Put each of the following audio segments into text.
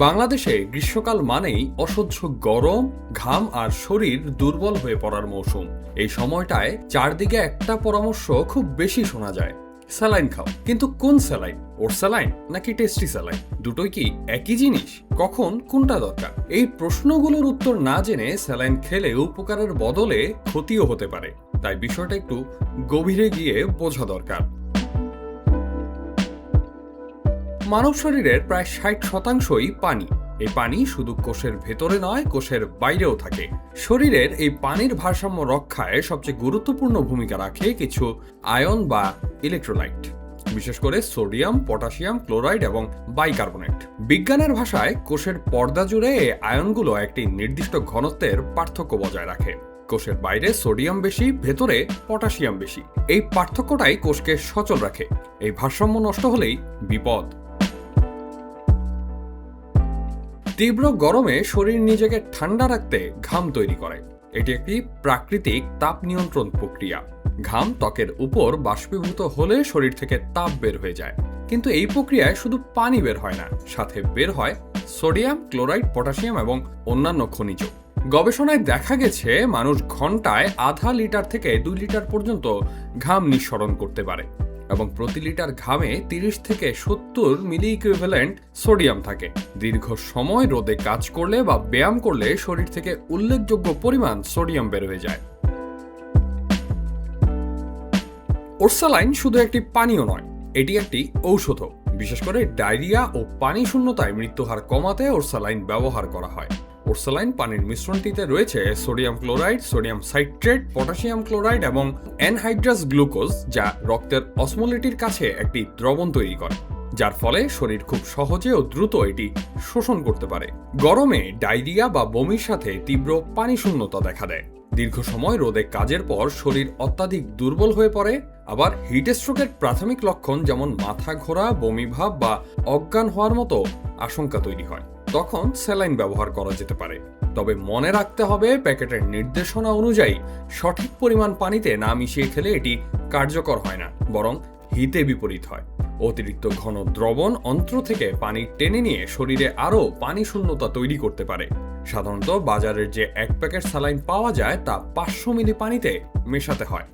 বাংলাদেশে গ্রীষ্মকাল মানেই অসহ্য গরম, ঘাম আর শরীর দুর্বল হয়ে পড়ার মৌসুম। এই সময়টায় চারদিকে একটা পরামর্শ খুব বেশি শোনা যায়, স্যালাইন খাও। কিন্তু কোন স্যালাইন? ওর স্যালাইন নাকি টেস্টি স্যালাইন? দুটোই কি একই জিনিস? কখন কোনটা দরকার? এই প্রশ্নগুলোর উত্তর না জেনে স্যালাইন খেলে উপকারের বদলে ক্ষতিও হতে পারে। তাই বিষয়টা একটু গভীরে গিয়ে বোঝা দরকার। মানব শরীরের প্রায় 60% পানি। এই পানি শুধু কোষের ভেতরে নয়, কোষের বাইরেও থাকে। শরীরের এই পানির ভারসাম্য রক্ষায় সবচেয়ে গুরুত্বপূর্ণ ভূমিকা রাখে কিছু আয়ন বা ইলেকট্রোলাইট, বিশেষ করে সোডিয়াম, পটাশিয়াম, ক্লোরাইড এবং বাইকার্বনেট। বিজ্ঞানের ভাষায় কোষের পর্দা জুড়ে এই আয়নগুলো একটি নির্দিষ্ট ঘনত্বের পার্থক্য বজায় রাখে। কোষের বাইরে সোডিয়াম বেশি, ভেতরে পটাশিয়াম বেশি। এই পার্থক্যটাই কোষকে সচল রাখে। এই ভারসাম্য নষ্ট হলেই বিপদ। তীব্র গরমে শরীর নিজেকে ঠান্ডা রাখতে ঘাম তৈরি করে। এটি একটি প্রাকৃতিক তাপ নিয়ন্ত্রণ প্রক্রিয়া। ঘাম ত্বকের উপর বাষ্পীভূত হলে শরীর থেকে তাপ বের হয়ে যায়। কিন্তু এই প্রক্রিয়ায় শুধু পানি বের হয় না, সাথে বের হয় সোডিয়াম, ক্লোরাইড, পটাশিয়াম এবং অন্যান্য খনিজ। গবেষণায় দেখা গেছে মানুষ ঘন্টায় আধা লিটার থেকে 2 লিটার পর্যন্ত ঘাম নিঃসরণ করতে পারে এবং প্রতি লিটার ঘামে 30 থেকে 70 মিলি ইকুইভ্যালেন্ট সোডিয়াম থাকে। দীর্ঘ সময় রোদে কাজ করলে বা ব্যায়াম করলে শরীর থেকে উল্লেখযোগ্য পরিমাণ সোডিয়াম বের হয়ে যায়। ওরসালাইন শুধু একটি পানীয় নয়, এটি একটি ঔষধ। বিশেষ করে ডায়রিয়া ও পানি শূন্যতায় মৃত্যুহার কমাতে ওরসালাইন ব্যবহার করা হয়। ওরসালাইন পানির মিশ্রণটিতে রয়েছে sodium chloride, sodium citrate, potassium chloride এবং অ্যানহাইড্রাস গ্লুকোজ, যা রক্তের অসমোলিটির কাছে একটি দ্রবণ তৈরি করে, যার ফলে শরীর খুব সহজে ও দ্রুত এটি শোষণ করতে পারে। গরমে ডায়রিয়া বা বমির সাথে তীব্র পানি শূন্যতা দেখা দেয়। দীর্ঘ সময় রোদে কাজের পর শরীর অত্যাধিক দুর্বল হয়ে পড়ে। আবার হিট স্ট্রোকের প্রাথমিক লক্ষণ যেমন মাথা ঘোরা, বমি ভাব বা অজ্ঞান হওয়ার মতো আশঙ্কা তৈরি হয়। তখন স্যালাইন ব্যবহার করা যেতে পারে। তবে মনে রাখতে হবে, প্যাকেটের নির্দেশনা অনুযায়ী সঠিক পরিমাণ পানিতে না মিশিয়ে খেলে এটি কার্যকর হয় না, বরং হিতে বিপরীত হয়। অতিরিক্ত ঘন দ্রবণ অন্ত্র থেকে পানি টেনে নিয়ে শরীরে আরও পানি শূন্যতা তৈরি করতে পারে। সাধারণত বাজারের যে 1 প্যাকেট স্যালাইন পাওয়া যায় তা 500 মিলি পানিতে মেশাতে হয়।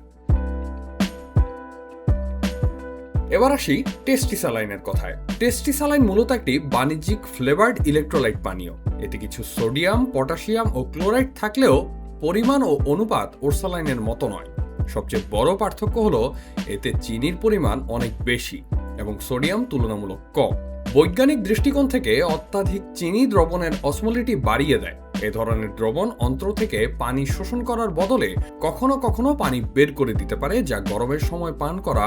এবার আসি টেস্টি স্যালাইনের কথায়। টেস্টি স্যালাইন মূলত একটি বাণিজ্যিক ফ্লেভার্ড ইলেকট্রোলাইট পানীয়। এতে কিছু সোডিয়াম, পটাশিয়াম ও ক্লোরাইড থাকলেও পরিমাণ ও অনুপাত ওরসালাইনের মতো নয়। সবচেয়ে বড় পার্থক্য হলো এতে চিনির পরিমাণ অনেক বেশি এবং সোডিয়াম তুলনামূলক কম। বৈজ্ঞানিক দৃষ্টিকোণ থেকে অত্যাধিক চিনি দ্রবণের অসমোলিটি বাড়িয়ে দেয়। এ ধরনের দ্রবণ অন্ত্র থেকে পানি শোষণ করার বদলে কখনো কখনো পানি বের করে দিতে পারে, যা গরমের সময় পান করা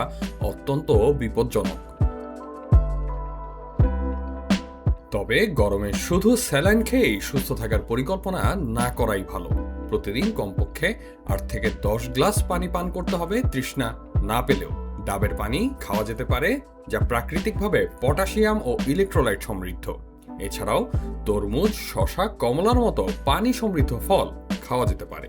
অত্যন্ত বিপজ্জনক। তবে গরমে শুধু স্যালাইন খেয়েই সুস্থ থাকার পরিকল্পনা না করাই ভালো। প্রতিদিন কমপক্ষে 8 থেকে 10 গ্লাস পানি পান করতে হবে, তৃষ্ণা না পেলেও। ডাবের পানি খাওয়া যেতে পারে, যা প্রাকৃতিকভাবে পটাশিয়াম ও ইলেকট্রোলাইট সমৃদ্ধ। এছাড়াও তরমুজ, শসা, কমলার মতো পানি সমৃদ্ধ ফল খাওয়া যেতে পারে।